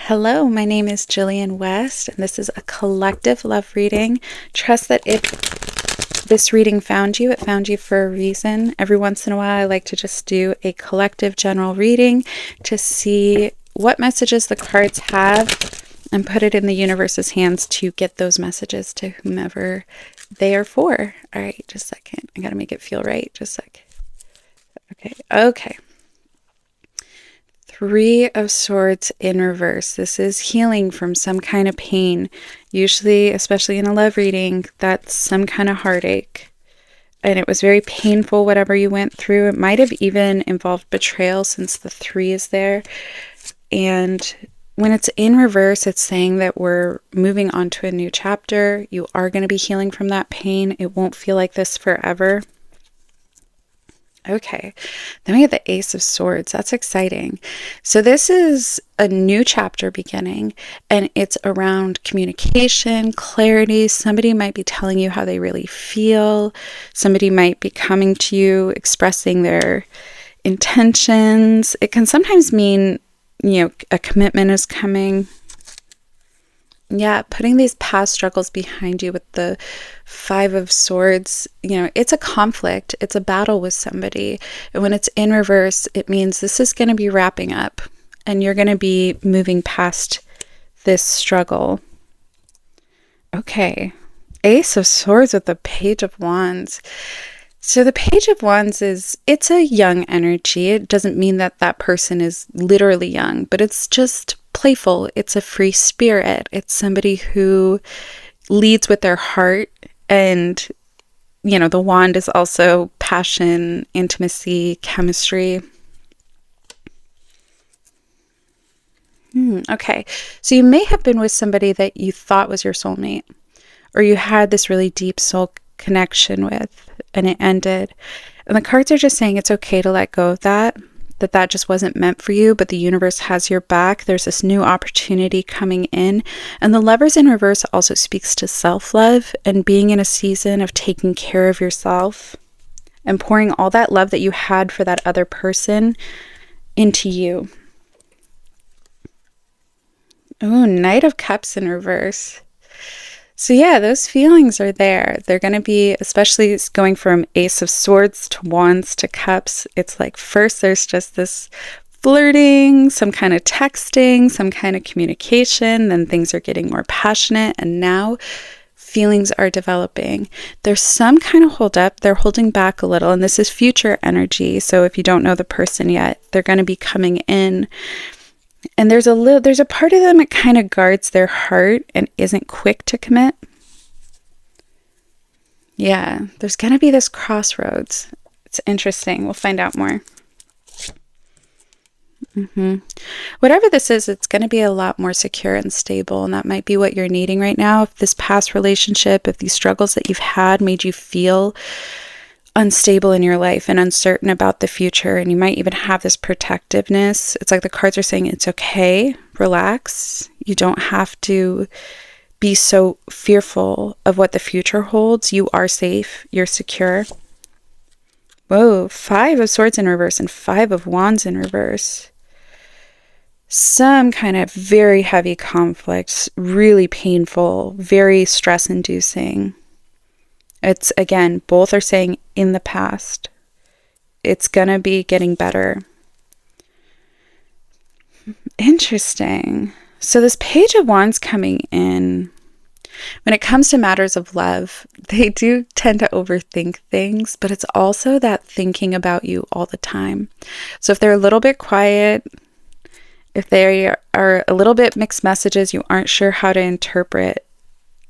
Hello, my name is Jillian West, and this is a collective love reading. Trust that if this reading found you, it found you for a reason. Every once in a while, I like to just do a collective general reading to see what messages the cards have and put it in the universe's hands to get those messages to whomever they are for. All right, just a second. I got to make it feel right. Just a sec. Okay. Three of Swords in reverse. This is healing from some kind of pain. Usually, especially in a love reading, that's some kind of heartache. And it was very painful, whatever you went through. It might have even involved betrayal since the 3 is there. And when it's in reverse, it's saying that we're moving on to a new chapter. You are going to be healing from that pain. It won't feel like this forever. Okay, then we get the Ace of Swords. That's exciting. So this is a new chapter beginning, and it's around communication, clarity. Somebody might be telling you how they really feel. Somebody might be coming to you, expressing their intentions. It can sometimes mean, a commitment is coming. Yeah, putting these past struggles behind you with the 5 of Swords, it's a conflict. It's a battle with somebody. And when it's in reverse, it means this is going to be wrapping up and you're going to be moving past this struggle. Okay. Ace of Swords with the Page of Wands. So the Page of Wands it's a young energy. It doesn't mean that that person is literally young, but it's just playful. It's a free spirit. It's somebody who leads with their heart. And, the wand is also passion, intimacy, chemistry. Okay. So you may have been with somebody that you thought was your soulmate, or you had this really deep soul connection with, and it ended. And the cards are just saying it's okay to let go of that just wasn't meant for you, but the universe has your back. There's this new opportunity coming in. And the Lovers in reverse also speaks to self-love and being in a season of taking care of yourself and pouring all that love that you had for that other person into you. Oh, Knight of Cups in reverse. So yeah, those feelings are there. They're going to be, especially going from Ace of Swords to Wands to Cups. It's like first there's just this flirting, some kind of texting, some kind of communication. Then things are getting more passionate. And now feelings are developing. There's some kind of hold up. They're holding back a little. And this is future energy. So if you don't know the person yet, they're going to be coming in. And there's a part of them that kind of guards their heart and isn't quick to commit. Yeah, there's going to be this crossroads. It's interesting. We'll find out more. Whatever this is, it's going to be a lot more secure and stable. And that might be what you're needing right now. If this past relationship, if these struggles that you've had made you feel unstable in your life and uncertain about the future, and you might even have this protectiveness. It's like the cards are saying it's okay, relax. You don't have to be so fearful of what the future holds. You are safe, you're secure. Whoa, 5 of Swords in reverse and 5 of Wands in reverse. Some kind of very heavy conflicts, really painful, very stress-inducing. It's, again, both are saying in the past. It's going to be getting better. Interesting. So this Page of Wands coming in, when it comes to matters of love, they do tend to overthink things, but it's also that thinking about you all the time. So if they're a little bit quiet, if they are a little bit mixed messages, you aren't sure how to interpret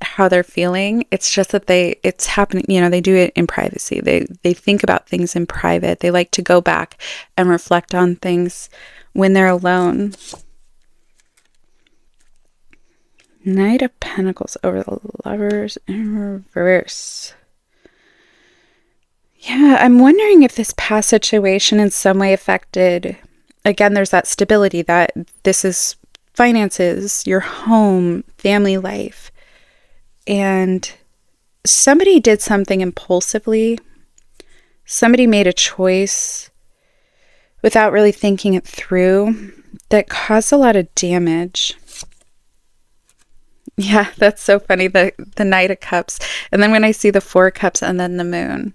how they're feeling, it's just that it's happening, they do it in privacy. They think about things in private. They like to go back and reflect on things when they're alone. Knight of Pentacles over the Lovers in reverse. Yeah, I'm wondering if this past situation in some way affected, again, there's that stability, that this is finances, your home, family life. And somebody did something impulsively. Somebody made a choice without really thinking it through that caused a lot of damage. Yeah, that's so funny. The Knight of Cups. And then when I see the Four of Cups and then the Moon.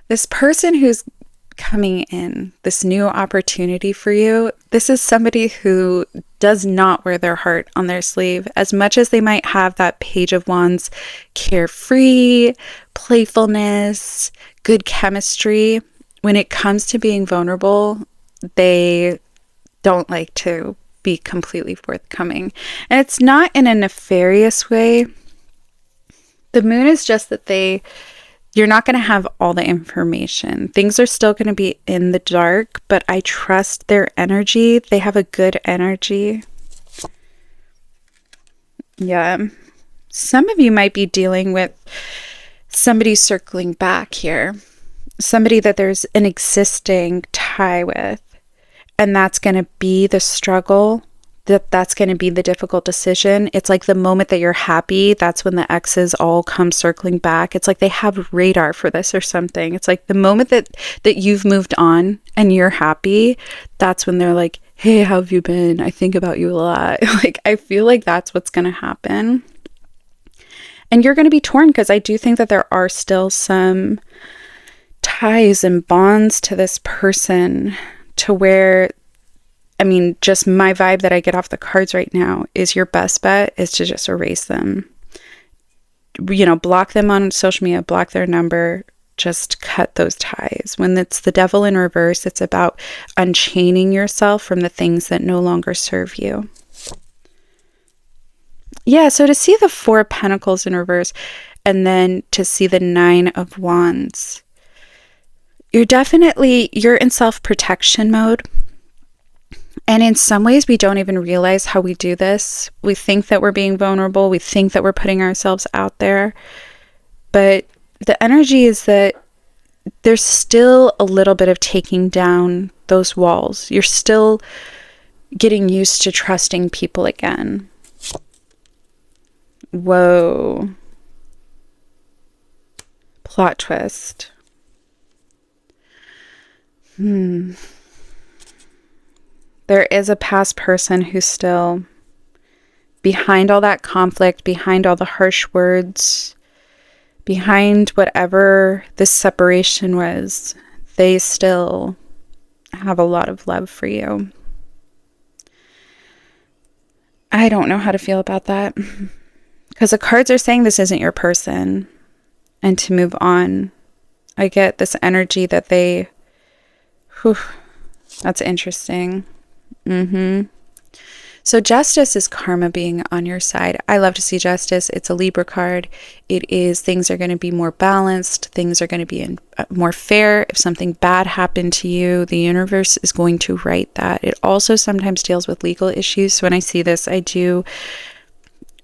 This person who's coming in, this new opportunity for you, this is somebody who does not wear their heart on their sleeve. As much as they might have that Page of Wands, carefree, playfulness, good chemistry, when it comes to being vulnerable, they don't like to be completely forthcoming. And it's not in a nefarious way. The moon is just that you're not going to have all the information. Things are still going to be in the dark, but I trust their energy. They have a good energy. Yeah. Some of you might be dealing with somebody circling back here. Somebody that there's an existing tie with. And that's going to be the struggle. That's going to be the difficult decision. It's like the moment that you're happy, that's when the exes all come circling back. It's like they have radar for this or something. It's like the moment that you've moved on and you're happy, that's when they're like, hey, how have you been? I think about you a lot. Like, I feel like that's what's going to happen. And you're going to be torn because I do think that there are still some ties and bonds to this person to where, I mean, just my vibe that I get off the cards right now is your best bet is to just erase them. You know, block them on social media, block their number, just cut those ties. When it's the devil in reverse, it's about unchaining yourself from the things that no longer serve you. Yeah, so to see the Four of Pentacles in reverse and then to see the Nine of Wands, you're in self-protection mode. And in some ways, we don't even realize how we do this. We think that we're being vulnerable. We think that we're putting ourselves out there. But the energy is that there's still a little bit of taking down those walls. You're still getting used to trusting people again. Whoa. Plot twist. There is a past person who's still behind all that conflict, behind all the harsh words, behind whatever this separation was. They still have a lot of love for you. I don't know how to feel about that because the cards are saying this isn't your person and to move on. I get this energy that that's interesting. So justice is karma being on your side. I love to see justice. It's a Libra card. It is things are going to be more balanced. Things are going to be more fair. If something bad happened to you, the universe is going to right that. It also sometimes deals with legal issues. So when I see this, I do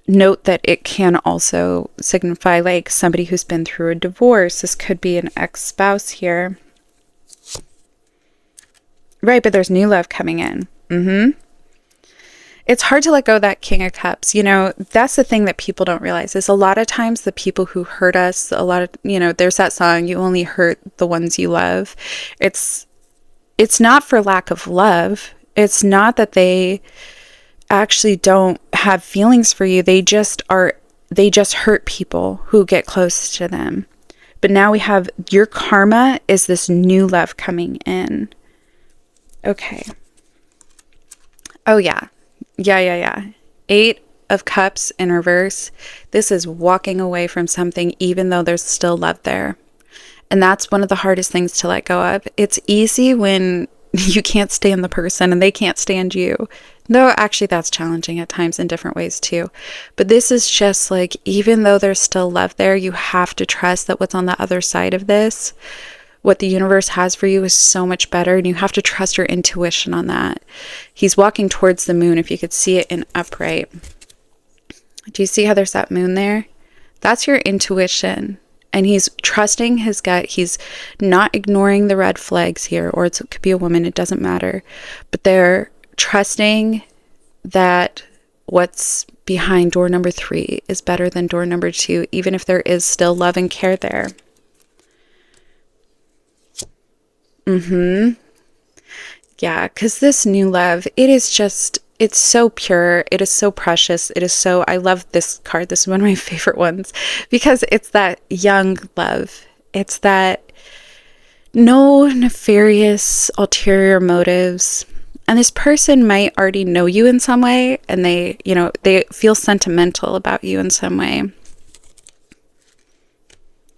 note that it can also signify like somebody who's been through a divorce. This could be an ex-spouse here. Right, but there's new love coming in. It's hard to let go of that King of Cups. You know, that's the thing that people don't realize is a lot of times the people who hurt us, there's that song, you only hurt the ones you love. It's not for lack of love. It's not that they actually don't have feelings for you. They just hurt people who get close to them. But now we have your karma is this new love coming in. Okay. Oh, yeah. Yeah. 8 of Cups in reverse. This is walking away from something even though there's still love there. And that's one of the hardest things to let go of. It's easy when you can't stand the person and they can't stand you. Though actually that's challenging at times in different ways too. But this is just like, even though there's still love there, you have to trust that what's on the other side of this, what the universe has for you is so much better, and you have to trust your intuition on that. He's walking towards the moon, if you could see it in upright. Do you see how there's that moon there? That's your intuition. And he's trusting his gut. He's not ignoring the red flags here, or it could be a woman, it doesn't matter. But they're trusting that what's behind door number 3 is better than door number 2, even if there is still love and care there. Yeah, because this new love, it is just, it's so pure. It is so precious. It is so, I love this card. This is one of my favorite ones because it's that young love. It's that no nefarious ulterior motives. And this person might already know you in some way, and they feel sentimental about you in some way.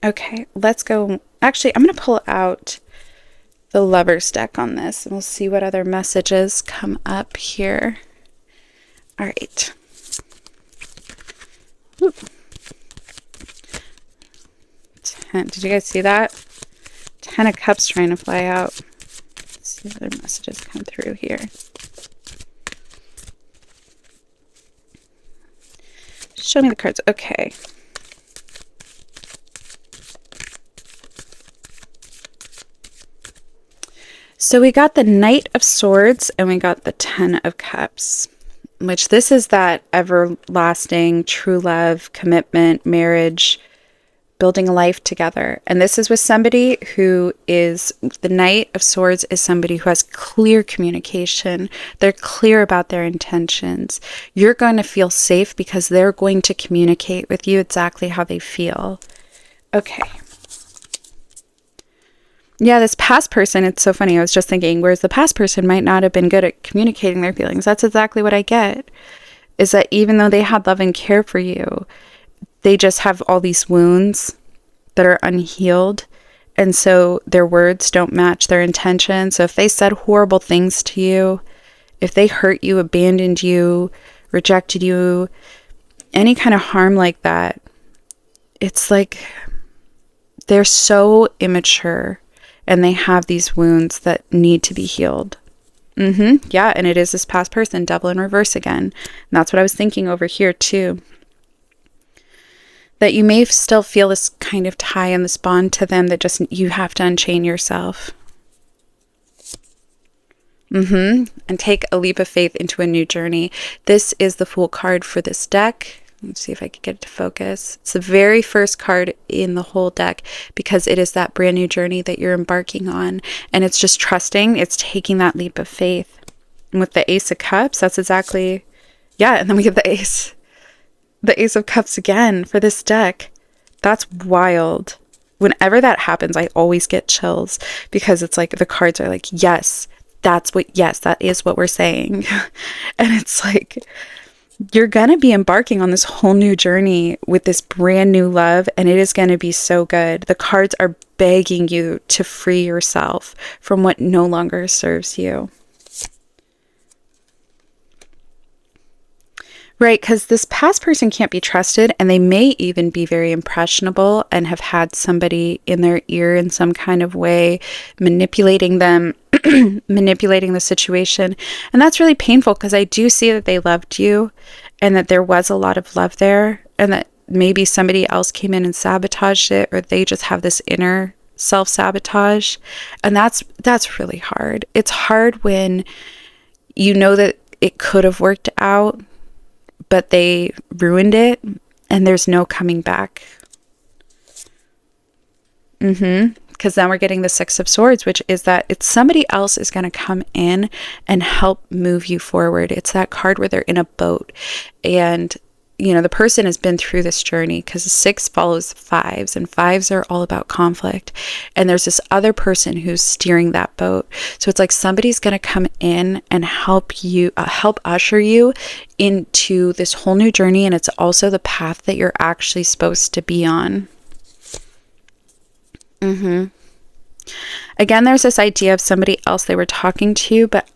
Okay, let's go. Actually, I'm going to pull out the Lovers deck on this, and we'll see what other messages come up here. All right. Ooh. Did you guys see that? 10 of Cups trying to fly out. Let's see what other messages come through here. Show me the cards. Okay. So we got the Knight of Swords and we got the 10 of Cups, which this is that everlasting true love, commitment, marriage, building a life together. And this is with somebody who is, the Knight of Swords is somebody who has clear communication. They're clear about their intentions. You're going to feel safe because they're going to communicate with you exactly how they feel. Okay. Yeah, this past person, it's so funny. I was just thinking, whereas the past person might not have been good at communicating their feelings. That's exactly what I get. Is that even though they had love and care for you, they just have all these wounds that are unhealed. And so their words don't match their intention. So if they said horrible things to you, if they hurt you, abandoned you, rejected you, any kind of harm like that, it's like they're so immature. And they have these wounds that need to be healed. Yeah, and it is this past person, Devil in reverse again. And that's what I was thinking over here too. That you may still feel this kind of tie and this bond to them that just you have to unchain yourself. And take a leap of faith into a new journey. This is the Fool card for this deck. Let's see if I can get it to focus. It's the very first card in the whole deck because it is that brand new journey that you're embarking on. And it's just trusting. It's taking that leap of faith. And with the Ace of Cups, that's exactly, yeah. And then we get the Ace of Cups again for this deck. That's wild. Whenever that happens, I always get chills because it's like the cards are like, yes, that is what we're saying. And it's like, you're going to be embarking on this whole new journey with this brand new love, and it is going to be so good. The cards are begging you to free yourself from what no longer serves you. Right, because this past person can't be trusted, and they may even be very impressionable and have had somebody in their ear in some kind of way, manipulating them, manipulating the situation. And that's really painful because I do see that they loved you and that there was a lot of love there, and that maybe somebody else came in and sabotaged it, or they just have this inner self-sabotage. And that's really hard. It's hard when you know that it could have worked out, but they ruined it and there's no coming back. Because then we're getting the Six of Swords, which is that it's somebody else is going to come in and help move you forward. It's that card where they're in a boat and, you know, the person has been through this journey because the 6 follows 5s, and 5s are all about conflict. And there's this other person who's steering that boat. So it's like somebody's going to come in and help you, help usher you into this whole new journey. And it's also the path that you're actually supposed to be on. Again, there's this idea of somebody else they were talking to, but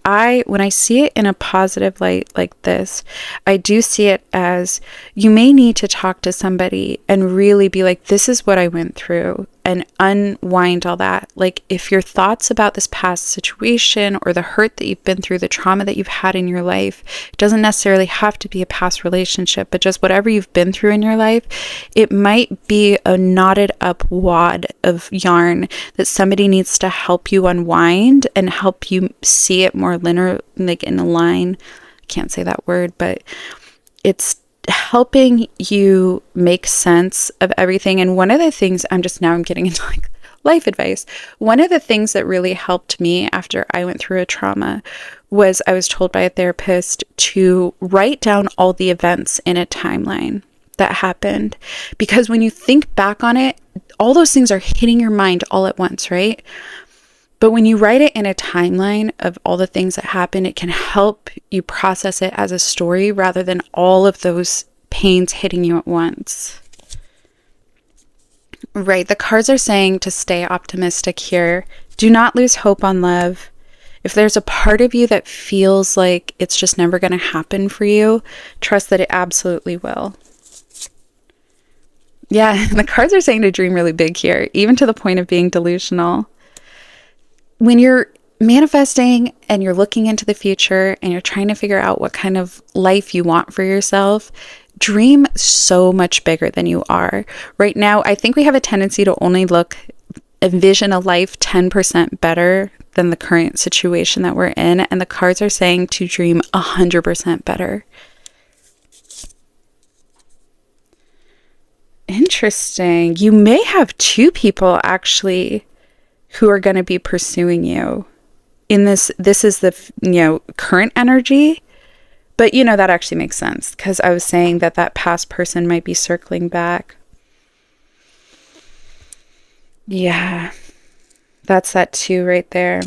when I see it in a positive light like this, I do see it as you may need to talk to somebody and really be like, this is what I went through, and unwind all that. Like if your thoughts about this past situation or the hurt that you've been through, the trauma that you've had in your life, it doesn't necessarily have to be a past relationship, but just whatever you've been through in your life, it might be a knotted up wad of yarn that somebody needs to help you unwind and help you see it more linear, like in a line. I can't say that word, but it's helping you make sense of everything. And one of the things I'm getting into like life advice. One of the things that really helped me after I went through a trauma was I was told by a therapist to write down all the events in a timeline that happened. Because when you think back on it, all those things are hitting your mind all at once, right? But when you write it in a timeline of all the things that happened, it can help you process it as a story rather than all of those pains hitting you at once. Right, the cards are saying to stay optimistic here. Do not lose hope on love. If there's a part of you that feels like it's just never going to happen for you, trust that it absolutely will. Yeah, the cards are saying to dream really big here, even to the point of being delusional. When you're manifesting and you're looking into the future and you're trying to figure out what kind of life you want for yourself, dream so much bigger than you are. Right now, I think we have a tendency to only envision a life 10% better than the current situation that we're in. And the cards are saying to dream 100% better. Interesting. You may have two people actually who are going to be pursuing you in this. This is the, current energy. But, that actually makes sense because I was saying that past person might be circling back. Yeah, that's that two right there.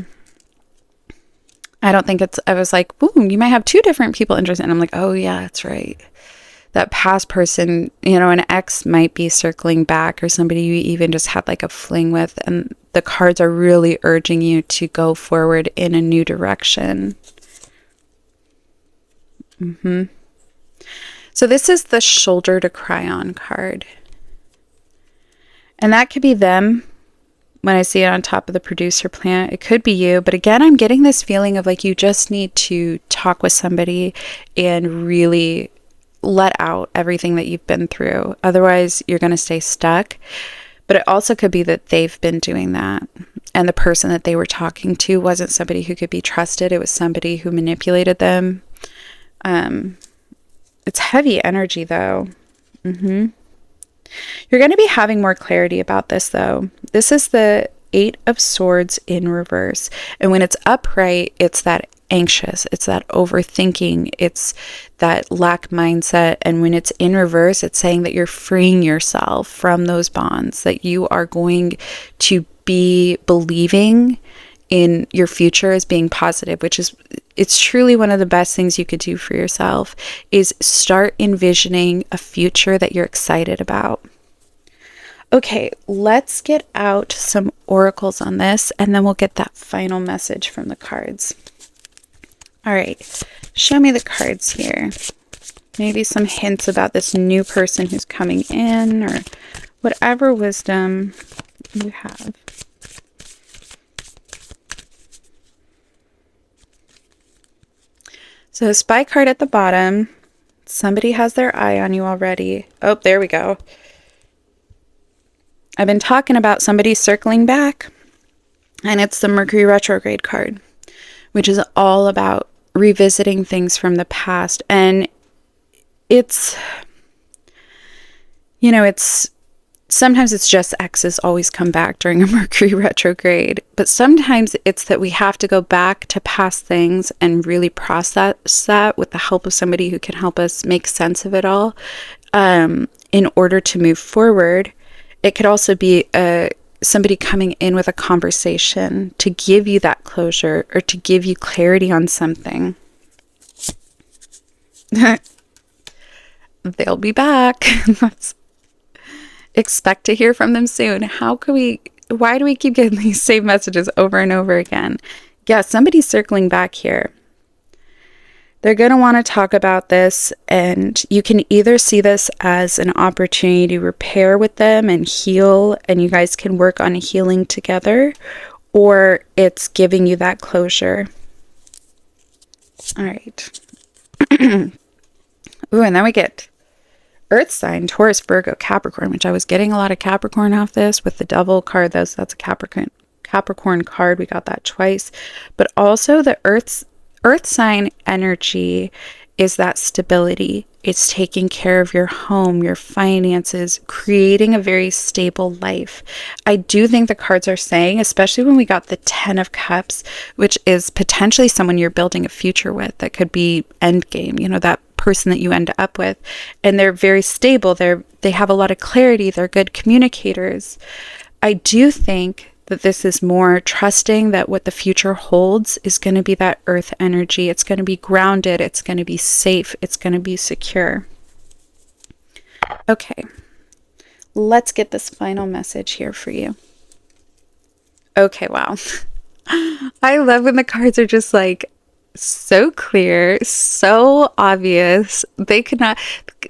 I don't think I was like, ooh, you might have two different people interested. And I'm like, oh, yeah, that's right. That past person, an ex might be circling back or somebody you even just had like a fling with. And the cards are really urging you to go forward in a new direction. So this is the shoulder to cry on card. And that could be them when I see it on top of the producer plant. It could be you. But again, I'm getting this feeling of like you just need to talk with somebody and really let out everything that you've been through. Otherwise, you're going to stay stuck. But it also could be that they've been doing that. And the person that they were talking to wasn't somebody who could be trusted. It was somebody who manipulated them. It's heavy energy though. You're going to be having more clarity about this though. This is the 8 of Swords in reverse. And when it's upright, it's that anxious, it's that overthinking, it's that lack mindset. And when it's in reverse, it's saying that you're freeing yourself from those bonds, that you are going to be believing in your future as being positive, it's truly one of the best things you could do for yourself is start envisioning a future that you're excited about. Okay, let's get out some oracles on this and then we'll get that final message from the cards. All right, show me the cards here. Maybe some hints about this new person who's coming in or whatever wisdom you have. So spy card at the bottom. Somebody has their eye on you already. Oh, there we go. I've been talking about somebody circling back. And it's the Mercury retrograde card, which is all about revisiting things from the past. And it's, sometimes it's just exes always come back during a Mercury retrograde, but sometimes it's that we have to go back to past things and really process that with the help of somebody who can help us make sense of it all in order to move forward. It could also be somebody coming in with a conversation to give you that closure or to give you clarity on something. They'll be back. Expect to hear from them soon. Why do we keep getting these same messages over and over again? Yeah, somebody's circling back here. They're going to want to talk about this, and you can either see this as an opportunity to repair with them and heal, and you guys can work on healing together, or it's giving you that closure. All right. Ooh, and then we get Earth sign, Taurus, Virgo, Capricorn, which I was getting a lot of Capricorn off this with the Devil card. That's a Capricorn card. We got that twice. But also the Earth sign energy is that stability. It's taking care of your home, your finances, creating a very stable life. I do think the cards are saying, especially when we got the 10 of Cups, which is potentially someone you're building a future with, that could be endgame, you know, that person that you end up with, and they're very stable. They have a lot of clarity. They're good communicators. I do think that this is more trusting that what the future holds is going to be that earth energy. It's going to be grounded. It's going to be safe. It's going to be secure. Okay, let's get this final message here for you. Okay, wow. I love when the cards are just like so clear, so obvious. They could not,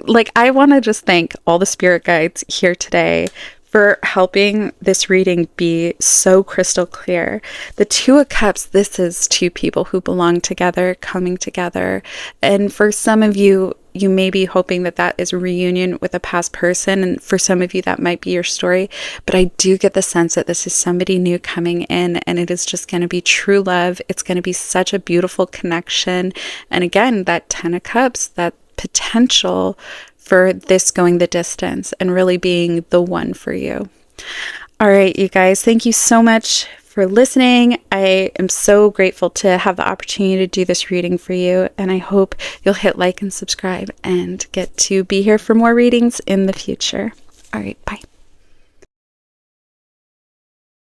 like, I want to just thank all the spirit guides here today for helping this reading be so crystal clear. The Two of Cups, this is two people who belong together, coming together. And for some of you, you may be hoping that that is a reunion with a past person. And for some of you, that might be your story. But I do get the sense that this is somebody new coming in, and it is just going to be true love. It's going to be such a beautiful connection. And again, that 10 of Cups, that potential for this going the distance and really being the one for you. All right, you guys, thank you so much for listening. I am so grateful to have the opportunity to do this reading for you, and I hope you'll hit like and subscribe and get to be here for more readings in the future. All right, bye.